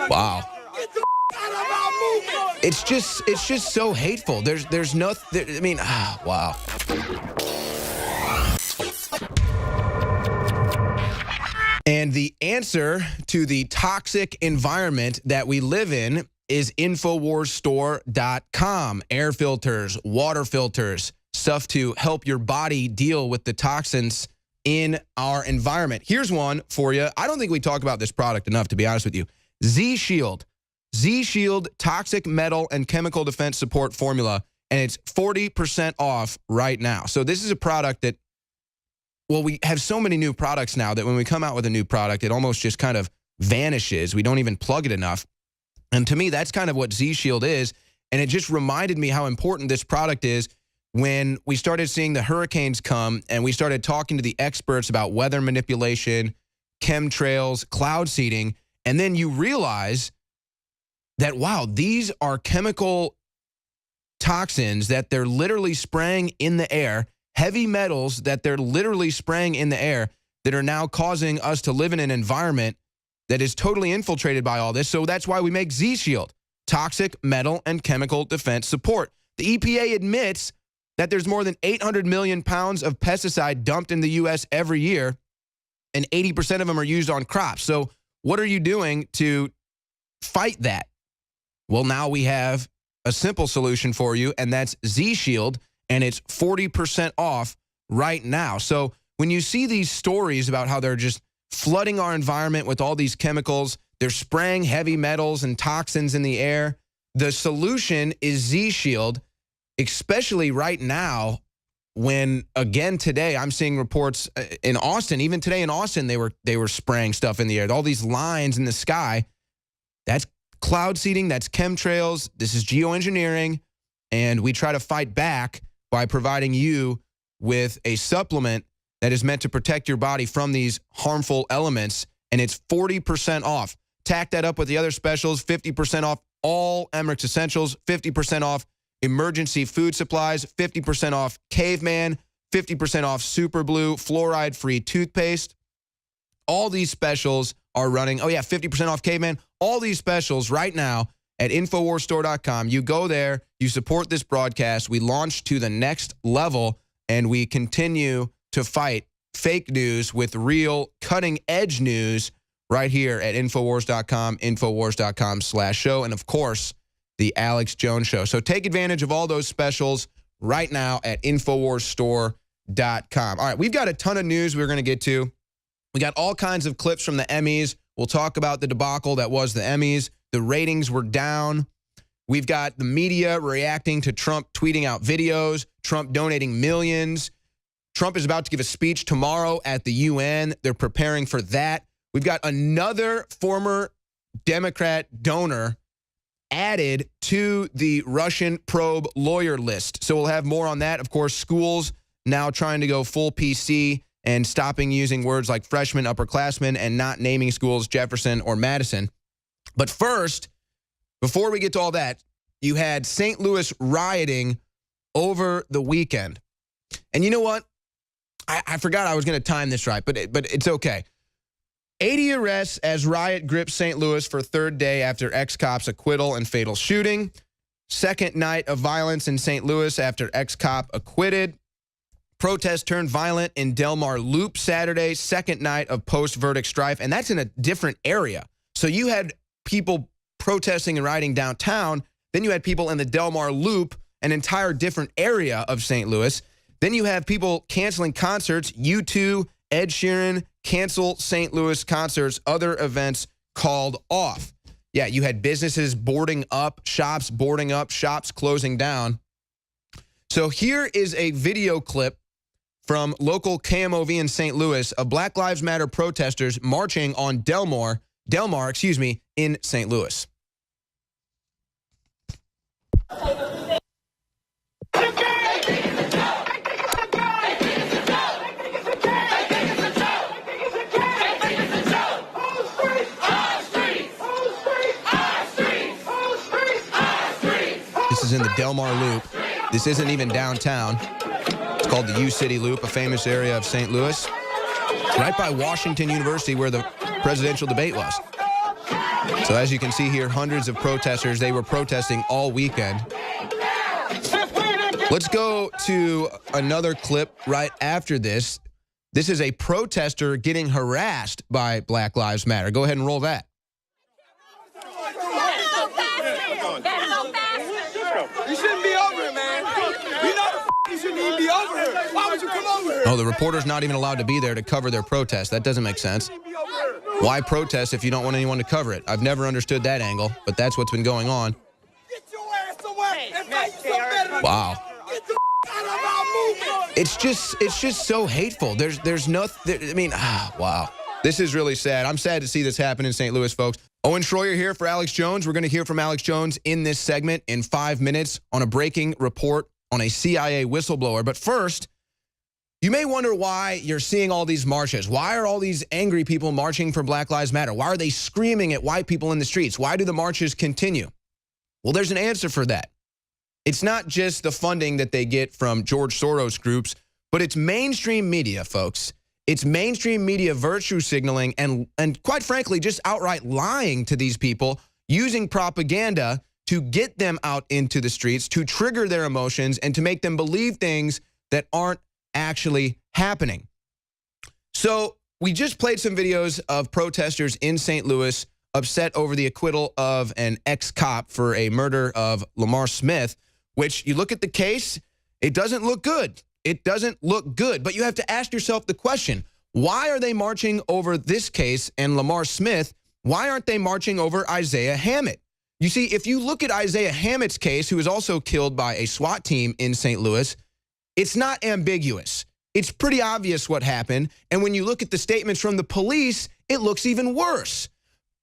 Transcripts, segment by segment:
Wow. It's just so hateful. There's no, I mean, wow. And the answer to the toxic environment that we live in is InfoWarsStore.com. Air filters, water filters, stuff to help your body deal with the toxins in our environment. Here's one for you. I don't think we talk about this product enough, to be honest with you. Z-Shield. Z-Shield Toxic Metal and Chemical Defense Support Formula, and it's 40% off right now. So this is a product that, well, we have so many new products now that when we come out with a new product, it almost just kind of vanishes. We don't even plug it enough. And to me, that's kind of what Z-Shield is. And it just reminded me how important this product is when we started seeing the hurricanes come and we started talking to the experts about weather manipulation, chemtrails, cloud seeding. And then you realize that, wow, these are chemical toxins that they're literally spraying in the air, heavy metals that they're literally spraying in the air that are now causing us to live in an environment that is totally infiltrated by all this. So that's why we make Z-Shield, Toxic Metal and Chemical Defense Support. The EPA admits that there's more than 800 million pounds of pesticide dumped in the U.S. every year, and 80% of them are used on crops. So what are you doing to fight that? Well, now we have a simple solution for you, and that's Z-Shield, and it's 40% off right now. So when you see these stories about how they're just flooding our environment with all these chemicals, they're spraying heavy metals and toxins in the air, the solution is Z-Shield, especially right now when, again, today I'm seeing reports in Austin, even today in Austin, they were spraying stuff in the air. All these lines in the sky, that's cloud seeding, that's chemtrails, this is geoengineering, and we try to fight back by providing you with a supplement that is meant to protect your body from these harmful elements, and it's 40% off. Tack that up with the other specials, 50% off all Emmerich's Essentials, 50% off emergency food supplies, 50% off Caveman, 50% off Super Blue, fluoride-free toothpaste. All these specials are running. Oh, yeah, 50% off Caveman. All these specials right now at InfoWarsStore.com. You go there, you support this broadcast. We launch to the next level, and we continue to fight fake news with real cutting-edge news right here at InfoWars.com, InfoWars.com/show, and, of course, the Alex Jones Show. So take advantage of all those specials right now at InfoWarsStore.com. All right, we've got a ton of news we're going to get to. We got all kinds of clips from the Emmys. We'll talk about the debacle that was the Emmys. The ratings were down. We've got the media reacting to Trump tweeting out videos, Trump donating millions. Trump is about to give a speech tomorrow at the UN. They're preparing for that. We've got another former Democrat donor added to the Russian probe lawyer list. So we'll have more on that. Of course, schools now trying to go full PC and stopping using words like freshman, upperclassmen, and not naming schools Jefferson or Madison. But first, before we get to all that, you had St. Louis rioting over the weekend. And you know what? I forgot I was going to time this right, but it's okay. 80 arrests as riot grips St. Louis for third day after ex-cop's acquittal and fatal shooting. Second night of violence in St. Louis after ex-cop acquitted. Protest turned violent in Del Mar Loop Saturday. Second night of post-verdict strife, and that's in a different area. So you had people protesting and rioting downtown. Then you had people in the Del Mar Loop, an entire different area of St. Louis. Then you have people canceling concerts. U2, Ed Sheeran, cancel St. Louis concerts, other events called off. Yeah, you had businesses boarding up, shops closing down. So here is a video clip from local KMOV in St. Louis of Black Lives Matter protesters marching on Del Mar, in St. Louis. This is in the Del Mar Loop. This isn't even downtown. It's called the U-City Loop, a famous area of St. Louis. right by Washington University where the presidential debate was. So as you can see here, hundreds of protesters, they were protesting all weekend. Let's go to another clip right after this. This is a protester getting harassed by Black Lives Matter. Go ahead and roll that. You shouldn't be over here, man. You know you shouldn't even be over here. Why would you come over here? Oh, the reporter's not even allowed to be there to cover their protest. That doesn't make sense. Why protest if you don't want anyone to cover it? I've never understood that angle, but that's what's been going on. Get your ass somewhere and fight you so better. Wow. Get the out of our movement. It's just so hateful. There's no, I mean, wow. This is really sad. I'm sad to see this happen in St. Louis, folks. Owen Schroyer here for Alex Jones. We're going to hear from Alex Jones in this segment in 5 minutes on a breaking report on a CIA whistleblower. But first, you may wonder why you're seeing all these marches. Why are all these angry people marching for Black Lives Matter? Why are they screaming at white people in the streets? Why do the marches continue? Well, there's an answer for that. It's not just the funding that they get from George Soros groups, but it's mainstream media, folks. It's mainstream media virtue signaling and quite frankly, just outright lying to these people, using propaganda to get them out into the streets, to trigger their emotions, and to make them believe things that aren't actually happening. So we just played some videos of protesters in St. Louis upset over the acquittal of an ex-cop for a murder of Lamar Smith, which you look at the case, it doesn't look good. It doesn't look good, but you have to ask yourself the question, why are they marching over this case and Lamar Smith? Why aren't they marching over Isaiah Hammett? You see, if you look at Isaiah Hammett's case, who was also killed by a SWAT team in St. Louis, it's not ambiguous. It's pretty obvious what happened. And when you look at the statements from the police, it looks even worse.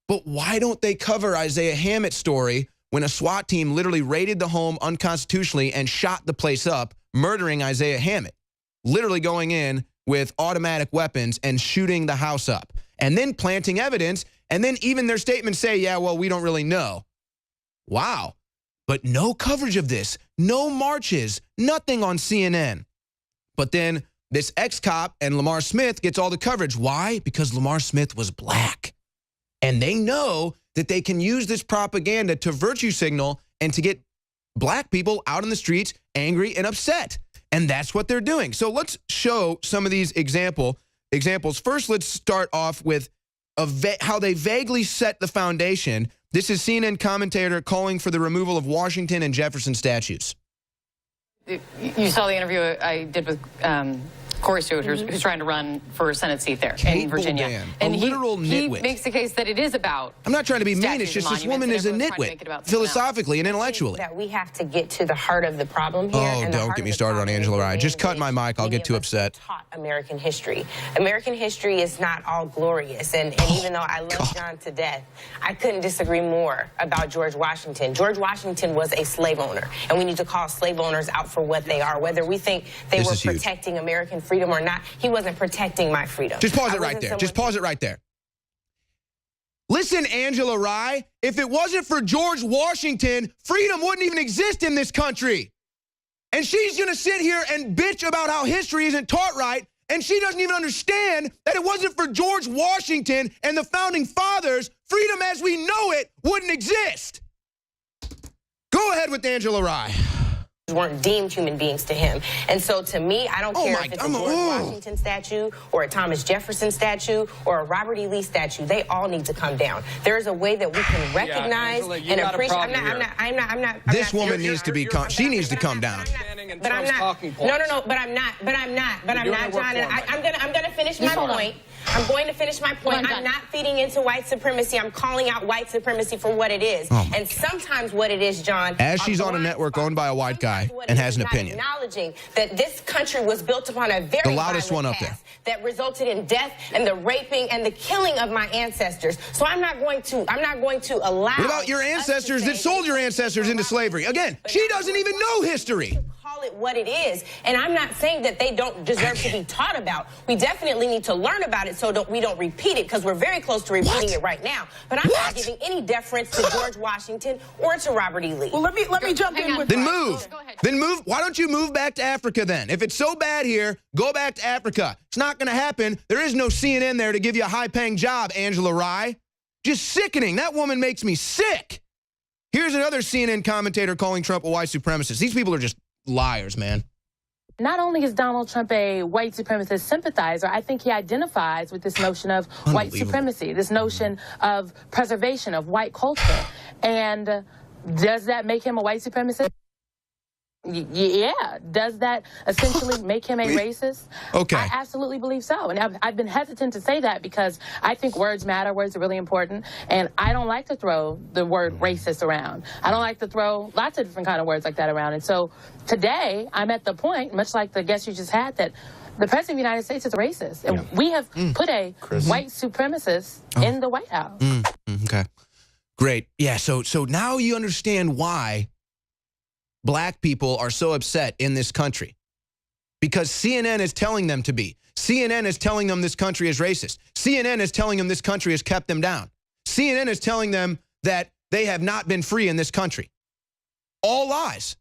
But why don't they cover Isaiah Hammett's story when a SWAT team literally raided the home unconstitutionally and shot the place up, murdering Isaiah Hammett, literally going in with automatic weapons and shooting the house up, and then planting evidence, and then even their statements say, yeah, well, we don't really know. Wow. But no coverage of this, no marches, nothing on CNN. But then this ex-cop and Lamar Smith gets all the coverage. Why? Because Lamar Smith was black. And they know that they can use this propaganda to virtue signal and to get black people out in the streets angry and upset. And that's what they're doing. So let's show some of these examples. First, let's start off with how they vaguely set the foundation. This is CNN commentator calling for the removal of Washington and Jefferson statues. You saw the interview I did with Corey Stewart, who's trying to run for a Senate seat there in Virginia. Dan, and a literal nitwit. He makes the case that it is about I'm not trying to be mean. It's just this woman is a nitwit, philosophically and intellectually. That we have to get to the heart of the problem here. Oh, don't get me started on Angela Rye. Just cut my mic. I'll get too upset. Taught American history. American history is not all glorious. And even though I love John to death, I couldn't disagree more about George Washington. George Washington was a slave owner, and we need to call slave owners out for what they are. Whether we think they were protecting American freedom or not, he wasn't protecting my freedom. Just pause it right there. Just pause it right there. Listen, Angela Rye, if it wasn't for George Washington, freedom wouldn't even exist in this country. And she's going to sit here and bitch about how history isn't taught right, and she doesn't even understand that it wasn't for George Washington and the founding fathers, freedom as we know it wouldn't exist. Go ahead with Angela Rye. Weren't deemed human beings to him. And so to me, I don't care if it's a George Washington statue or a Thomas Jefferson statue or a Robert E. Lee statue. They all need to come down. There is a way that we can recognize and appreciate. I'm not. This woman needs to be. She needs to come down. But I'm not. No. But I'm not, John. And I'm gonna finish my point. I'm going to finish my point. I'm not feeding into white supremacy. I'm calling out white supremacy for what it is. And sometimes what it is, John. As she's on a network owned by a white guy and has an opinion. Acknowledging that this country was built upon a very the loudest one up there that resulted in death and the raping and the killing of my ancestors. So I'm not going to allow. What about your ancestors that sold your ancestors into slavery? Again, she doesn't even know history. call it what it is. And I'm not saying that they don't deserve to be taught about. We definitely need to learn about it so we don't repeat it, because we're very close to repeating it right now. But I'm not giving any deference to George Washington or to Robert E. Lee. Well, let me jump in with Then move. Then move. Why don't you move back to Africa then? If it's so bad here, go back to Africa. It's not going to happen. There is no CNN there to give you a high-paying job, Angela Rye. Just sickening. That woman makes me sick. Here's another CNN commentator calling Trump a white supremacist. These people are just liars, man. Not only is Donald Trump a white supremacist sympathizer, I think he identifies with this notion of white supremacy, this notion of preservation of white culture. And does that make him a white supremacist? Yeah. Does that essentially make him a racist? Okay. I absolutely believe so. And I've been hesitant to say that because I think words matter. Words are really important. And I don't like to throw the word racist around. I don't like to throw lots of different kind of words like that around. And so today I'm at the point, much like the guest you just had, that the President of the United States is a racist. And we have put a white supremacist in the White House. Okay. Great. Yeah, so now you understand why black people are so upset in this country. Because CNN is telling them to be. CNN is telling them this country is racist. CNN is telling them this country has kept them down. CNN is telling them that they have not been free in this country. All lies.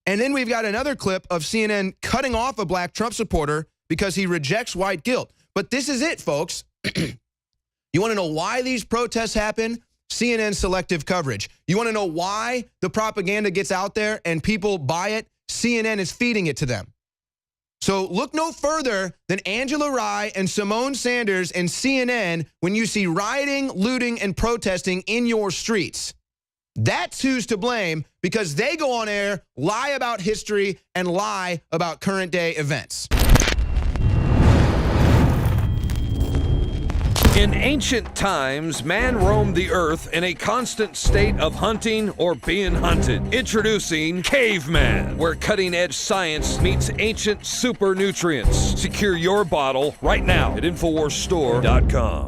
And then we've got another clip of CNN cutting off a black Trump supporter because he rejects white guilt. But this is it, folks. You want to know why these protests happen? CNN selective coverage. You want to know why the propaganda gets out there and people buy it? CNN is feeding it to them. So look no further than Angela Rye and Simone Sanders and CNN when you see rioting, looting, and protesting in your streets. That's who's to blame, because they go on air, lie about history, and lie about current day events. In ancient times, man roamed the earth in a constant state of hunting or being hunted. Introducing Caveman, where cutting-edge science meets ancient super nutrients. Secure your bottle right now at InfoWarsStore.com.